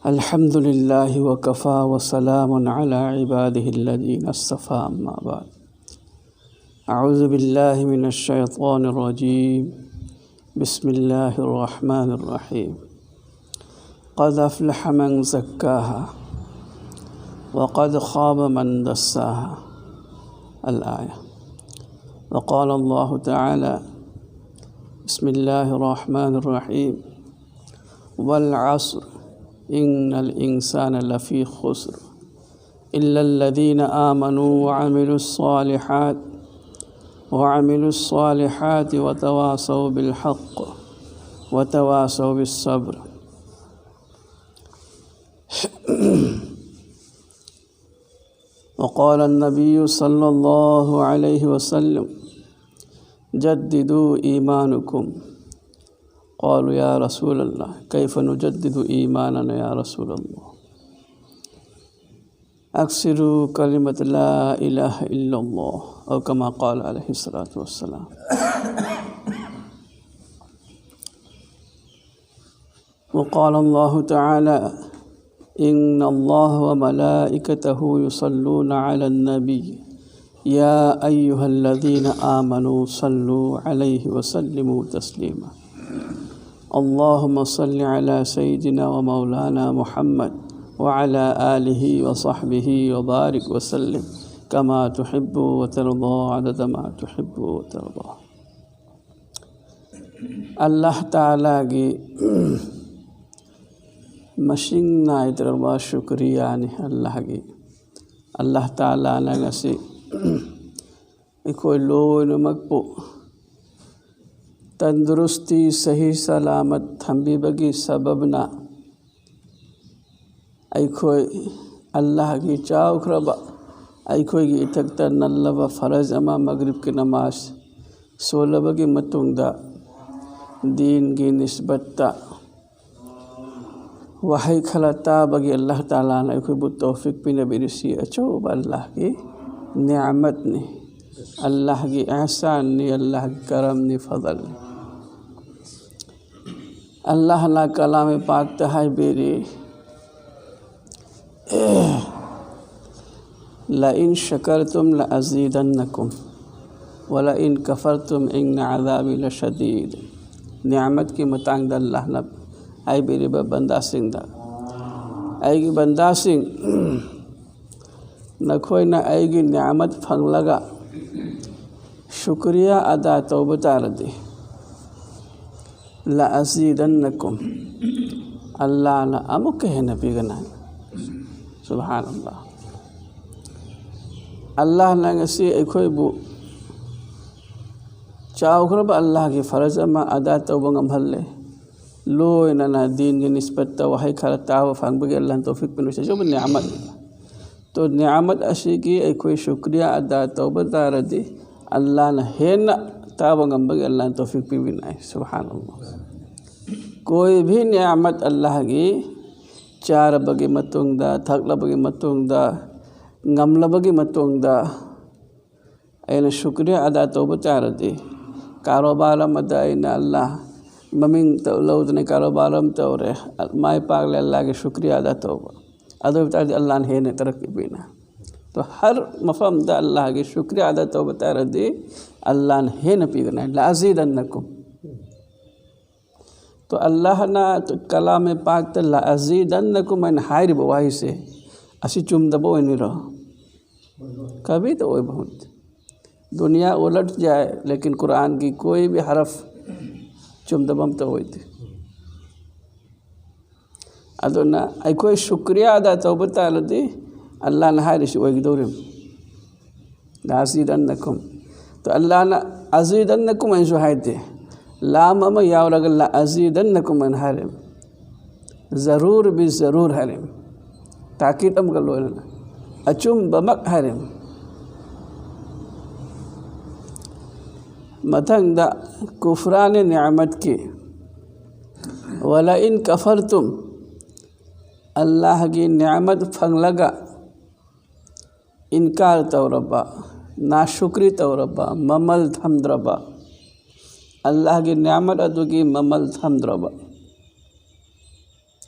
الحمد لله وكفى وسلام على عباده الذين اصطفى أما بعد. أعوذ بالله من الشيطان الرجيم. بسم الله الرحمن الرحيم. قد أفلح من زكاها وقد خاب من دساها. الآية. وقال الله تعالى: بسم الله الرحمن الرحيم. والعصر إن الإنسان لفي خسر إلا الذين آمنوا وعملوا الصالحات وتواصوا بالحق وتواصوا بالصبر. وقال النبي صلى الله عليه وسلم: جددوا إيمانكم. قالوا يا رسول الله كيف نجدد إيماننا يا رسول الله؟ أكثروا كلمة لا إله إلا الله أو كما قال عليه الصلاة والسلام. وقال الله تعالى: إن الله وملائكته يصلون على النبي يا أيها الذين آمنوا صلوا عليه وسلموا تسليما. اللهم صل على سيدنا ومولانا محمد وعلى آله وصحبه وبارك وسلم كما تحب وترضى عدد ما تحب وترضى. اللہ تعالیٰ کی مشین ادربا شکریہ اللہ کی اللہ تعالیٰ نگسی کوئی لو نمکپو تندرستی صحیح سلامت ہمبی بگی سببنا ایکوئی اللہ کی چاوکربا ایکوئی کی اتکتا نلبا فرض اما مغرب کی نماز سولبا کی متنگ دا دین کی نسبت تا وحی کھلتا بگی اللہ تعالیٰ نے کوئی بود توفیق پی نبی رسی اچھو با اللہ کی نعمت نے اللہ کی احسان نے اللہ کی کرم نے فضل نے اللہ نا کلام پاک تہائی بیری لَإِن شَكَرْتُمْ لَأَزِيدَنَّكُمْ وَلَإِن كَفَرْتُمْ إِنَّ عَذَابِي لَشَدِيدٌ. نعمت کی متانگ دا اللہ نب آئی بیری با بندہ سنگ دا آئی گی بندہ سنگ نکھوئی نہ آئی گی نعمت پھنگ لگا شکریہ ادا توبتا ردی لَأَزِيدَنَّكُمْ اللہ نا امکہ نبی گنا سبحان اللہ. اللہ نا گسی ایکوئی بو چاوکرب اللہ کی فرض اما ادا توبنگم حلے لو اننا دین کی نسبت تا وحی کھرتا و فانگ بگی اللہ توفیق پنوشتا جو نعمت تو نعمت اشی کی ایکوئی شکریہ ادا توبتا ردی اللہ نا ہین تابنگم بگی اللہ توفیق پی بنائے سبحان اللہ. کوئی بھی نعمت اللہ کی چار بگی متونگ دا تھکلا بگی متونگ دا غملا بگی متونگ دا این شکریہ ادا توبتا ردی کاروبارم مدائن اللہ ممین لودنے کاروبارم تورے مائی پاک لے اللہ کے شکریہ ادا توبہ ادو بتا دی اللہ نے ہین ترقی بینا تو ہر مفہوم دا اللہ کی شکریہ ادا توبتا ردی اللہ نے ہین پی گنا لَأَزِيدَنَّكُمْ. تو اللہ نا کلام پاک تا لَأَزِيدَنَّكُمْ ان حائر بواہی سے اسی چم دبو نہیں رہو کبھی تو وہی بہت دنیا الٹ جائے لیکن قرآن کی کوئی بھی حرف چم دبم تو ہوئی تھی ادو نا ای کوئی شکریہ ادا توبتا لدی اللہ نا حائر سے وہی دورم لَأَزِيدَنَّكُمْ. تو اللہ نا أَزِيدَنَّكُمْ ان شو حائد دے لام اما یاو لگا لَأَزِيدَنَّكُمْ ان حرم ضرور بھی ضرور حرم تاکید ام گلو انہا اچم بمک حرم. مدھنگ دا کفران نعمت کی وَلَئِن كَفَرْتُمْ اللہ کی نعمت پھنگ لگا انکار تو ربا ناشکری تو ربا ممل تھمد ربا اللہ کی نعمت ادو کی ممل تھمد ربا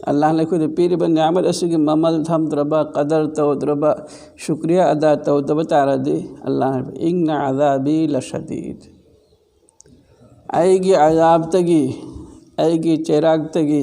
Allah na ko de piriba ni'mat asigi mamal tham draba qadar taw draba shukriya ada taw daba taradi Allah inna azabi la shadid aigi azab tagi aigi chirag tagi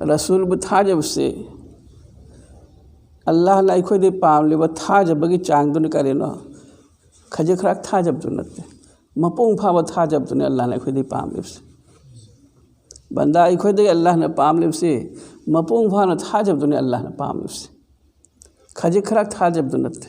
ꯔꯁꯨꯜꯕꯨ ꯊꯥꯖꯕꯁꯦ ꯑꯜꯂꯥꯍꯅ ꯑꯩꯈꯣꯏꯗ ꯄꯥꯝꯂꯤꯕ ꯊꯥꯖꯕꯒꯤ ꯆꯥꯡꯗꯨꯅ ꯀꯔꯤꯅꯣ ꯈꯖꯤꯛ ꯈꯔ ꯊꯥꯖꯕꯗꯨ ꯅꯠꯇꯦ ꯃꯄꯨꯡ ꯐꯥꯕ ꯊꯥꯖꯕꯗꯨꯅꯤ ꯑꯜꯂꯥꯍꯅ ꯑꯩꯈꯣꯏꯗ ꯄꯥꯝꯂꯤꯕꯁꯦ ꯕꯟꯗꯥ ꯑꯩꯈꯣꯏꯗꯒꯤ ꯑꯜꯂꯥꯍꯅ ꯄꯥꯝꯂꯤꯕꯁꯤ ꯃꯄꯨꯡ ꯐꯥꯅ ꯊꯥꯖꯕꯗꯨꯅꯤ ꯑꯜꯂꯥꯍꯅ ꯄꯥꯝꯂꯤꯕꯁꯤ ꯈꯖꯤꯛ ꯈꯔ ꯊꯥꯖꯕꯗꯨ ꯅꯠꯇꯦ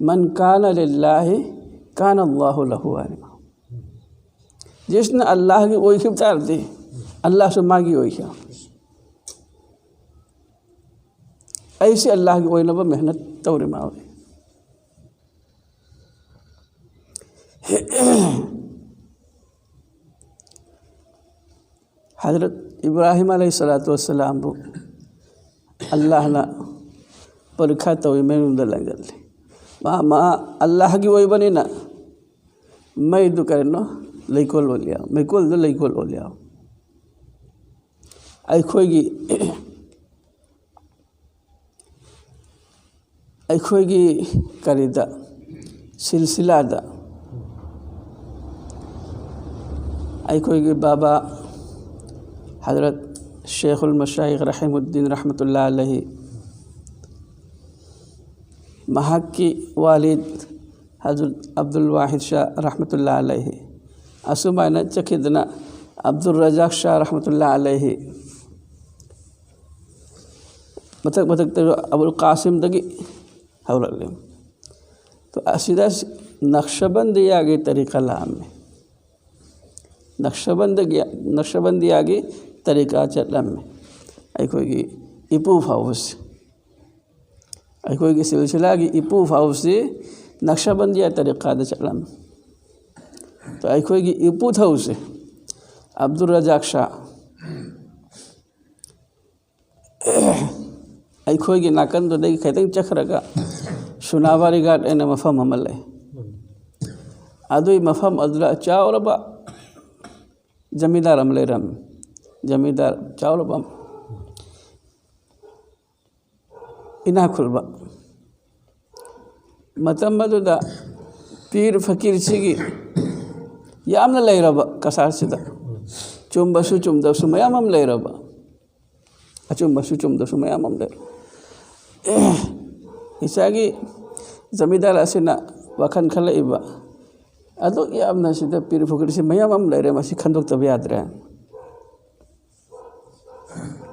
من کان للہ کان اللہ لہو عالما. جس نے اللہ کی اوئی اتار دی اللہ سے ماگی اوئی کیا ایسے اللہ کی اوئی نبا محنت توری ماوی. حضرت ابراہیم علیہ السلام بو اللہ نا پرکھا توی میں اندلن گلی ما اللہ کی وہی بنی نا میں دو کرنو لیکول ہو لیا میں کول دو لیکول ہو لیا ایکھوئی کریدا سلسلہ دا ایکھوئی بابا حضرت شیخ المشائخ رحم الدین رحمۃ اللہ علیہ محق کی والد حضرت عبد الواحد شاہ رحمۃ اللہ علیہ اسمائنا چکدنا عبد الرزاق شاہ رحمۃ اللہ علیہ متک ابو القاسم دگی حول تو سیدھا نقشبندی آگے طریقہ لام میں نقشبندی آگے طریقہ چلم میں ایکھوئی اپو فاوس ایکھوئی سلسلہ کی اپو فاوس نقشہ بندی طریقہ دا چلم تو ایکھوئی اپو تھا اسے عبد الرزاق شاہ ایکھوئی ناکن تو دیکھ کہتے ہیں چکھ رکا شناباری گاٹ اینا مفہم عمل ہے ادوی مفہم ادلا چاو ربا جمیدار عملے رم جمیدار چاو ربا انہا کھلبا متمدو دا پیر فقیر سیگی یامنا لئی ربا کسار سیدہ چوم بسو چوم دوسو میام ہم لئی ربا چوم بسو چوم دوسو میام ہم لئی ربا اساگی زمیدار اسینا وکھن کھلائی با ادو یامنا سیدہ پیر فقیر سی میام ہم لئی رہا مسی کھندوک تب یاد رہا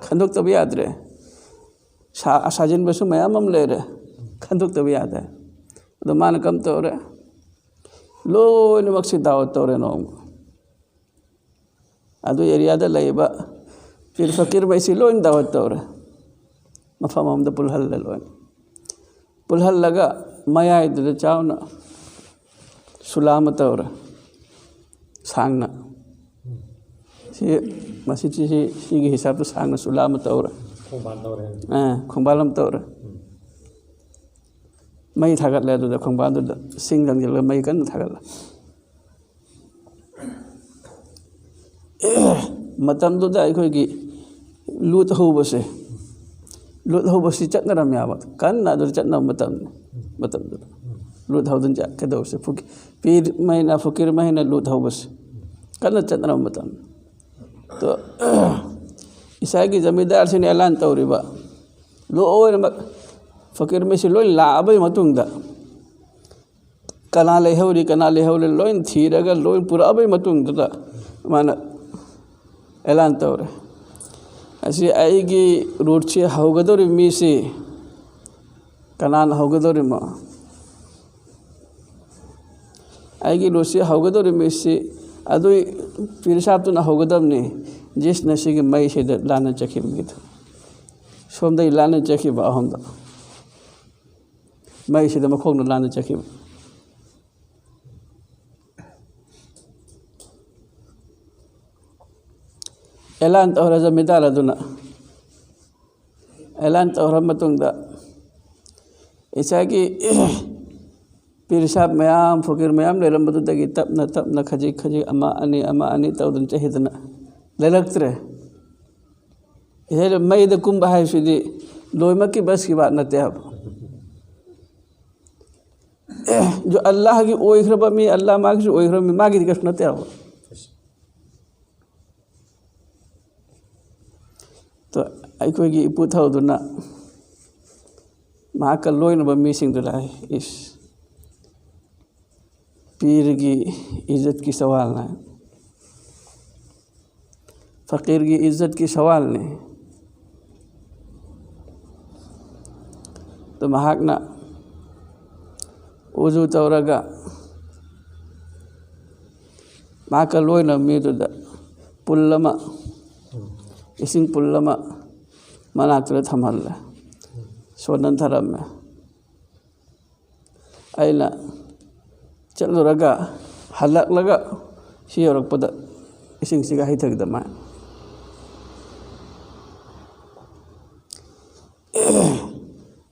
کھندوک تب یاد رہا ساجن بسو میام ہم لئی رہا کھندوک تب یاد ہے تو مان کم تو رہا لو انو مقصد دعوت تو رہا نوم ادو یریادہ لئی با پیر فقیر بیسی لو ان دعوت تو رہا مفہم ہم دا پلحل لو پلحل لگا میا ادھر چاونا سلامت اور سانگنا مسجد کی حساب تو سانگنا سلامت اور کھنبالم تو مئی تھاگت لے تو کھنبال تو سنگ دنگ جل مئی کن تھاگت متم تو دا ایکھوئی کی لوت ہو بسے لوت ہو بسی چتنا رمی آباد کن نا در چتنا متم در لوت ہو دن جا کے دو سے پیر مہینہ فقیر مہینہ لوت ہو بس کن چتنا متم تو عیسائی کی زمیندار سے نے اعلان توری با لو اور فقیر میں سے لو لابے متوں دا کنا لے ہوری لو ان تھی رگا لو ان پورا ابے متوں دا مانا اعلان توری ایسی آئی گی روٹ چھے ہوگدوری می سے کنان ہوگدوری ما آئی گی روٹ چھے ہوگدوری می سے ادوی پیر صاحب تو نہ ہوگدم نے جس نشے کی مئی سے لانا چکی مگی تھا سوم دا لانا چکی با ہم دا مئی سے دا مکھوگ نہ لانا چکی با اعلان توہر زمیدار دونا اعلان توہر متوں دا ایسا کہ پیر صاحب میام فقیر میام لے رمبتو دا گی تب نہ کھجی اما انی تو دن چاہیدنا لے لگت رہے اسے مئی دا کم بہائی شدی لوئی مکی بس کی بات نہ تیاب جو اللہ کی اوئی خربہ میں اللہ ماغی سے اوئی خربہ میں ماغی دکش نہ تیاب تو ایکھوئی کی اپو تھا دونا ماں کا لوئی نبا میسنگ دلائے اس پیر کی عزت کی سوال نہ فقیر کی عزت کی سوال نہیں تو مہاک نہ uzu tauraga maka loina miduda pullama ising pullama manakla thamalla sonan tharamme aina chaluraga halaklaga siyorakpada ising siga hitagdama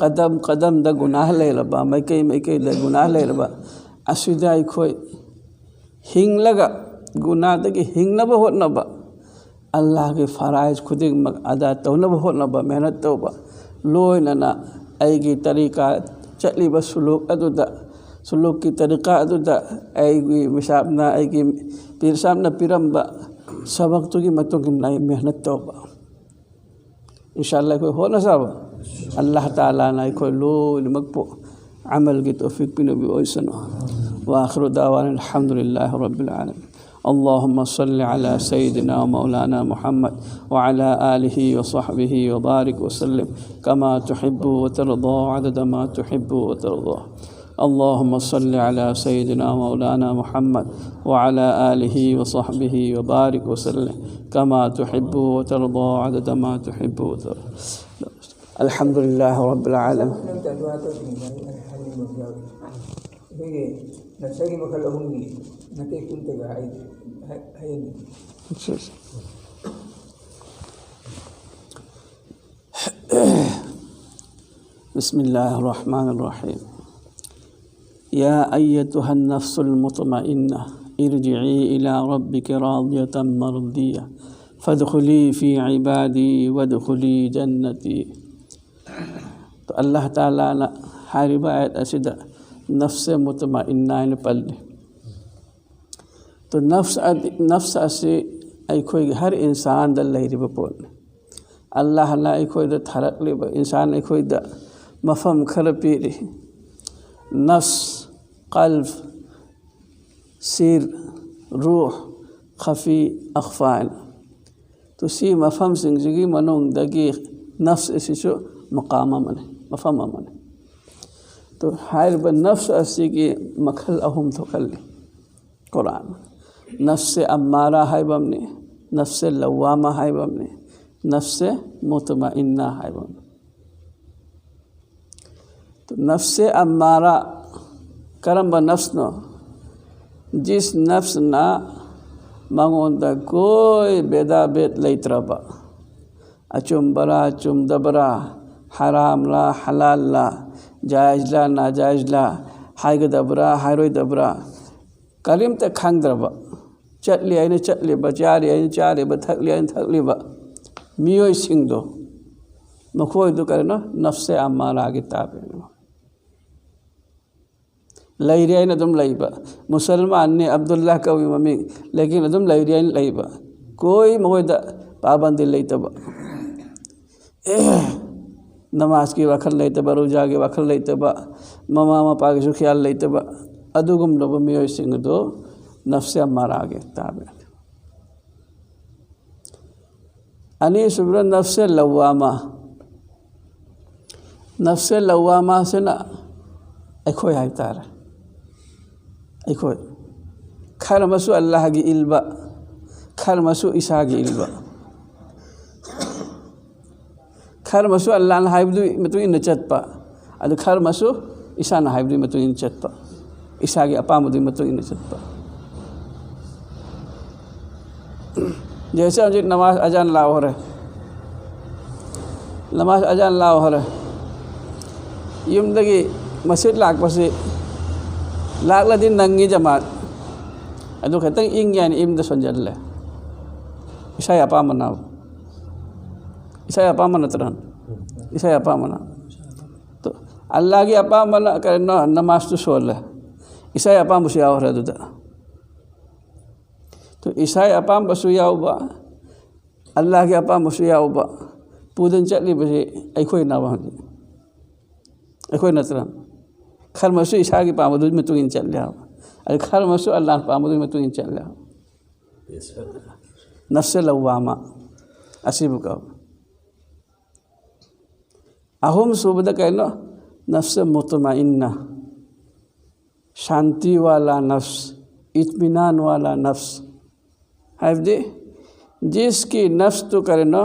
qadam qadam da gunah leiraba maikei da gunah leiraba asida akhoi hinglaga gunah dagi hingnaba hotnaba Allah ge faraiz khuding mak ada tawnaba hotnaba mehnat tawba loinana aigi tariqa chatliba suluk aduda suluk ki tariqa aduda aigi misabna aigi pirsabna piramba sabak tu gi matung nai mehnat tawba inshallah koi hona sab Allah taala nai koi lo makpo amal gi tawfiq pinu bi oisano wa akhiru da'wana alhamdulillahi rabbil alamin اللهم صل على سيدنا ومولانا محمد وعلى آله وصحبه وبارك وسلم كما تحب وترضى عدد ما تحب وترضى اللهم صل على سيدنا ومولانا محمد وعلى آله وصحبه وبارك وسلم كما تحب وترضى عدد ما تحب وترضى الحمد لله رب العالمين نسأل مكلهم نتي كنت هاي بسم الله الرحمن الرحيم يا أيتها النفس المطمئنة ارجعي إلى ربك راضية مرضية فادخلي في عبادي وادخلي جنتي تو الله تعالى حارب آيات أسدى نفس مطمئنة پلے تو نفس اسی ایکھوئی ہر انسان دا لہری بپول اللہ لا ایکھوئی دا تھرق لی با انسان ایکھوئی دا مفہم کھرپی لی نفس قلب سیر روح خفی اخفان تو سی مفہم سنگزگی منون دگی نفس اسی شو مقامہ منے مفہم منے تو حائر بالنفس اسی کی مکھل اہم تو کھلی قرآن نفس امارہ ہے بمنے نفس لوامہ ہے بمنے نفس مطمئنہ ہے بمنے تو نفس امارہ کرم بنفس نو جس نفس نا مانگون دا کوئی بیدا بیت لیت ربا اچم برا چم دبرا حرام لا حلال لا جائز لا ناجائز لا حائگ دبرا حیروی دبرا کلیم تا کھنگ دربا چٹلی آئین چٹلی با چاری آئین چاری با تھکلی آئین تھکلی با میوئی سنگ دو مکھوئی دو کرنا نفس امارہ آگے تابع لائری آئین ادم لائبا مسلمان نے عبداللہ کوئی ممی لیکن ادم لائری آئین لائبا کوئی مکھوئی دا پابندی لائتا با نماز کی وقت لیتا با روجہ کی وقت لیتا با ماما پاکی سو خیال لیتا با ادوگم لوگ میوئی سنگ دو نفس امارہ آگے تابع انی سبرا نفس لوامہ سے نا ایکھوئی آئی تارا ایکھوئی کھر مسو اللہ کی علبا کھر مسو عیسیٰ کی علبا کھر مسو اللہ نا حائبدو متوئی نچت پا ادو کھر مسو عیسیٰ نا حائبدو متوئی نچت پا عیسیٰ کی اپا مدوئی متوئی نچت پا جیسے مجھے نماز اجان لا ہو رہے نماز اجان لا ہو رہے یم دگی مسجد لاک پسی لاک لدین ننگی جماعت ادو کہتا ہے انگ یعنی ام دا سنجل لے عیسائی اپا مناو عیسائی اپا منتران عیسائی اپا منا تو اللہ کی اپا منا کرنا نماز تو سول لے عیسائی اپا مسیح ہو رہے دا تو عیسائی اپام بسویا ہوبا اللہ کے اپام بسویا ہوبا پودن چلی بسی ایکھوئی ناوہاں دی ایکھوئی نتران کھر مسو عیسیٰ کی پامدود میں تو ان چل لیا ہوبا کھر مسو اللہ پامدود میں تو ان چل لیا ہوبا نفس لوامہ اسیب کا ہوبا اہم صوبدہ کہنا نفس مطمئنہ شانتی والا نفس اطمینان والا نفس حفظی جس کی نفس تو کرنا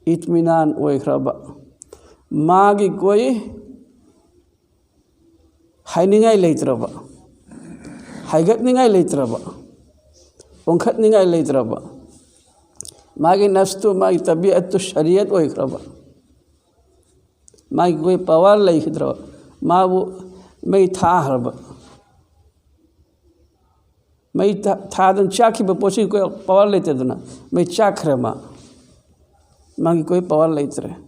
اطمینان و اقربا ماں کی کوئی حینگائی لیت ربا حیگت نگائی لیت ربا انکھت نگائی لیت ربا ماں کی نفس تو ماں کی طبیعت تو شریعت و اقربا ماگی کوئی پوار لیکھدرو مابو مئی تھاہرب مئی تھادن چاکی بپوچی کوئی پوار لیتے دنا مئی چاکھر ماگی کوئی پوار لیتے رہے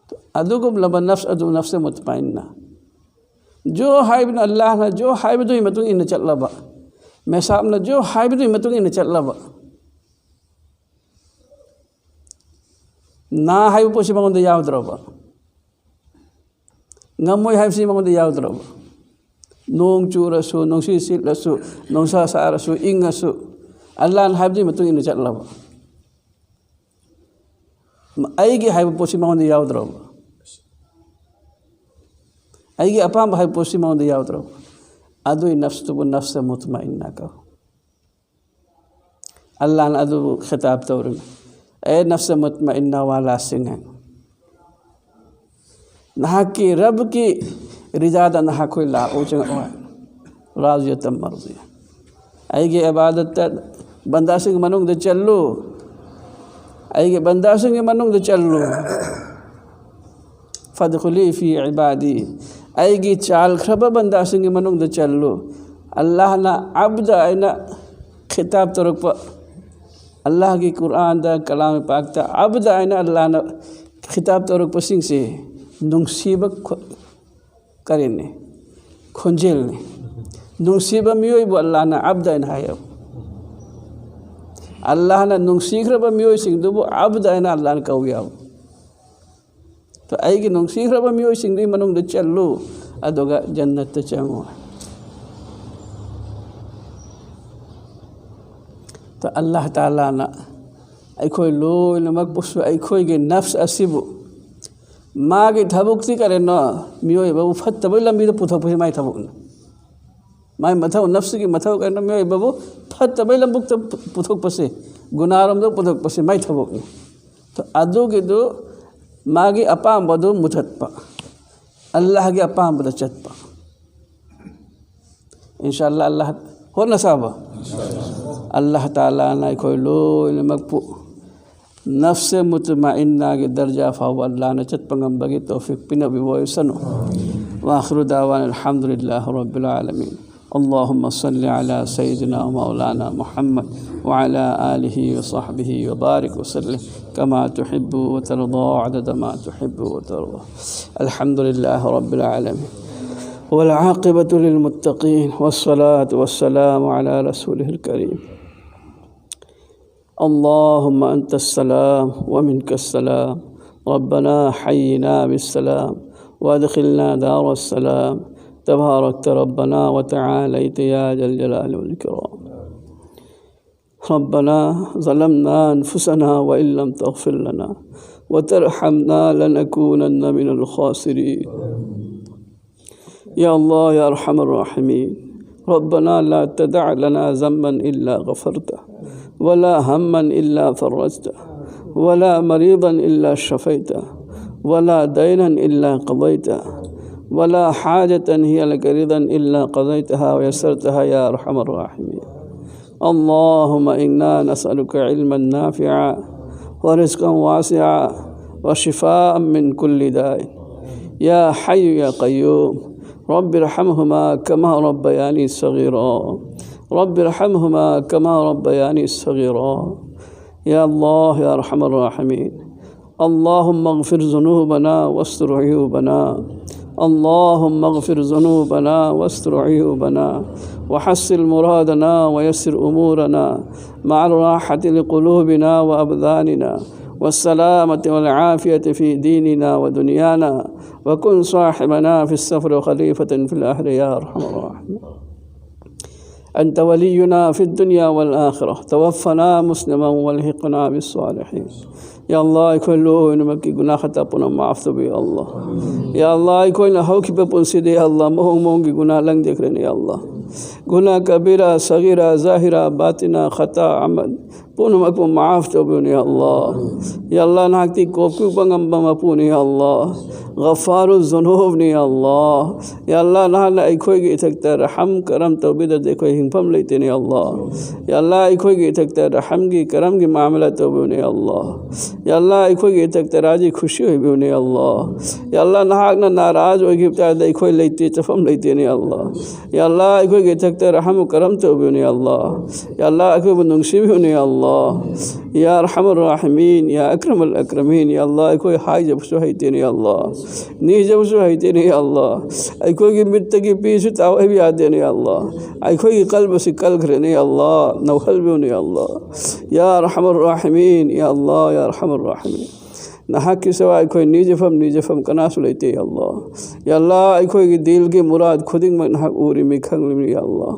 تو ادوگم لبا نفس ادو نفس مطمئنہ جو حائبن اللہ نا جو حائب دوئی متون ان چل لبا میں صاحبنا جو حائب دوئی متون ان چل لبا نا حائب پوچی مگن دے یاود ربا نموی حائب سی مگن دے یاود ربا نونگ چورسو نونگ سی سیلسو نونگ سا سارسو انگسو اللہ نا حائب دوئی متون ان چل لبا ایگی حائب پوچی مگن دے یاود ربا ایگی اپام حائب پوچی مگن دے یاود ربا ادوی نفس تو نفس مطمئنہ کہو اللہ نے ادو خطاب تورن اے نفس مطمئنہ والا سنگن نہا کی رب کی رجادہ نہا کوئی لا اوچنگ راضیتا مرضیہ ایگی عبادت بندہ سنگ منونگ دے چلو ایگی بندہ سنگ منونگ دے چلو فادخلی فی عبادی ایگی چال خربہ بندہ سنگ منونگ دے چلو اللہ نا عبد اینا خطاب ترک پا اللہ کی قرآن دا کلام پاک تا عبد اینا اللہ نا خطاب ترک پا سنگ سے ننگسیبہ کرنے کھنجلنے ننگسیبہ میوئی بو اللہ نا عبد اینا ہے اللہ نا ننگسیخ ربا میوئی سنگ دو بو عبد اینا اللہ نا کوئی آو تو ایگی ننگسیخ ربا میوئی سنگ دی منونگ دے چلو ادوگا جنت تا چنگو تو اللہ تعالیٰ نا ایکھوئی لوئی نمک بسو ایکھوئی گے نفس اسیبو ماگی تھبکتی کرے نا میوئی بابو فتبوئی لمبی تو پتھو پسی مائی تھبکنا مائی متھو نفس کی متھو کرنا میوئی بابو فتبوئی لمبک تو پتھو پسی گنارم دو پتھو پسی مائی تھبکنا تو ادو کی دو ماگی اپام بدو متھت پا اللہ کی اپام بدو چت پا انشاءاللہ اللہ ہو نصابہ اللہ تعالیٰ نا کوئی لوئی نمک پو نفس مطمئنہ کے درجہ فاو اللہ نا چت پنگم بگی توفیق پی نبی ووئی سنو وآخر دعوان الحمدللہ رب العالمین اللهم صل على سيدنا ومولانا محمد وعلى آله وصحبه وبارك وسلم كما تحب وترضى عدد ما تحب وترضى الحمد لله رب العالمين والعاقبة للمتقين والصلاة والسلام على رسوله الكريم اللهم أنت السلام ومنك السلام ربنا حينا بالسلام وادخلنا دار السلام تباركت ربنا وتعاليت يا ذا الجلال والإكرام ربنا ظلمنا أنفسنا وإن لم تغفر لنا وترحمنا لنكونن من الخاسرين يا الله يا أرحم الراحمين ربنا لا تدع لنا ذنبا إلا غفرته ولا هما إلا فرجته ولا مريضا إلا شفيته ولا دينا إلا قضيته ولا حاجة هي لك رضا إلا قضيتها ويسرتها يا أرحم الراحمين اللهم إنا نسألك علما نافعا ورزقا واسعا وشفاء من كل داء يا حي يا قيوم رب ارحمهما كما ربياني صغيرا رب ارحمهما كما ربياني صغيرا يا الله يا أرحم الراحمين اللهم اغفر ذنوبنا واستر عيوبنا اللهم اغفر ذنوبنا واستر عيوبنا وحسن مرادنا ويسر أمورنا مع الراحة لقلوبنا وأبداننا والسلامة والعافية في ديننا ودنيانا وكن صاحبنا في السفر وخليفة في الأهل يا أرحم الراحمين أنت ولينا في الدنيا والآخرة توفنا مسلما والحقنا بالصالحين يا الله كله نمكي گناہ خطا پنا معاف بي الله يا الله کوئی نہ ہو کہ پن سیدے یا اللہ مہنگ مہنگی گناہ لنگ دیکھ رہے ہیں یا اللہ گناہ کبیرہ صغیرہ ظاہرہ باطنہ خطا عمل punumak po maaf tawbiyun ya Allah. Ya Allah nakti kopku bangambang mapuni ya Allah. Ghafaru zunub ni ya Allah. Ya Allah nahala ikhoy gi itakta raham karam tawbida dekhoy hingpam leite ni Allah. Ya Allah ikhoy gi itakta raham gi karam gi maamala tawbiyun ya Allah. Ya Allah ikhoy gi itakta raji khushi hoybiyun ya Allah. Ya Allah nahak na naraz hoy gi itakta ikhoy leite tafam leite ni Allah. Ya Allah ikhoy gi itakta raham karam tawbiyun ya Allah. Ya Allah ikhoy bunungsi biyun ya Allah. Ya arhamar rahimin ya akramal akramin ya Allah ikhoy hai jab suhaite ni Allah. Ni jab suhaite ni Allah. Ikhoy gi mittagi pisu taw bi ade ni Allah. Ikhoy gi qalb se kal ghre ni Allah. Nawhal biyun ya Allah. Ya arhamar rahimin ya Allah ya arhamar rahimin. Nahak ki sawa ikhoy nijafam kanasu leite ya Allah. Ya Allah ikhoy gi dil ki murad khuding mak nahak uri mi khang ya Allah.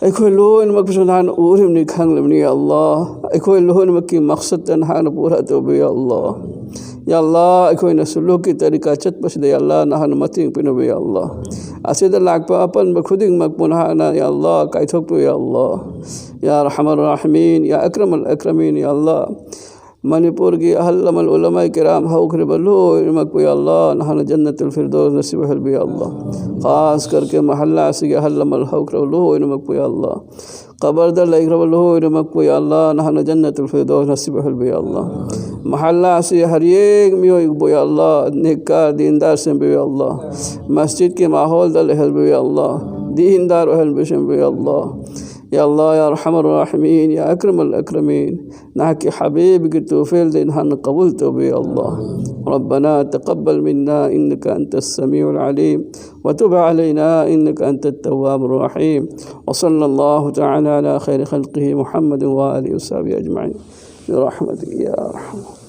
أكوي لون مكبسون عن أورهم نكهن لمن يا الله أكوي loan مكي مقصد نحن بورا توبي يا الله يا الله أكوي نسلوك طريقة چت بس يا الله نحن متين بنو يا الله أسيد الله أكبر بخدين مكبون هانا يا الله كايتوك يا الله يا رحم الراحمين يا أكرم الأكرمين يا الله منیپور کی علماء العلماء کرام حوکر بلو مکو یا اللہ نحن جنت الفردوس نصیب حل بھی اللہ خاص کر کے محلہ سے علماء الحوکر بلو مکو یا اللہ قبر در لائک بلو مکو یا اللہ نحن جنت الفردوس نصیب حل بھی اللہ محلہ سے ہر ایک میو اکبو یا اللہ نیکار دیندار سے بھی اللہ مسجد کے ماحول در حل بھی اللہ دیندار حل بھی اللہ يا الله يا أرحم الراحمين يا أكرم الأكرمين نحكي حبيبك التوفيل دي نحن قبلته بي الله ربنا تقبل منا إنك أنت السميع العليم وتب علينا إنك أنت التواب الرحيم وصلى الله تعالى على خير خلقه محمد وآله وصحبه أجمعين برحمتك يا أرحم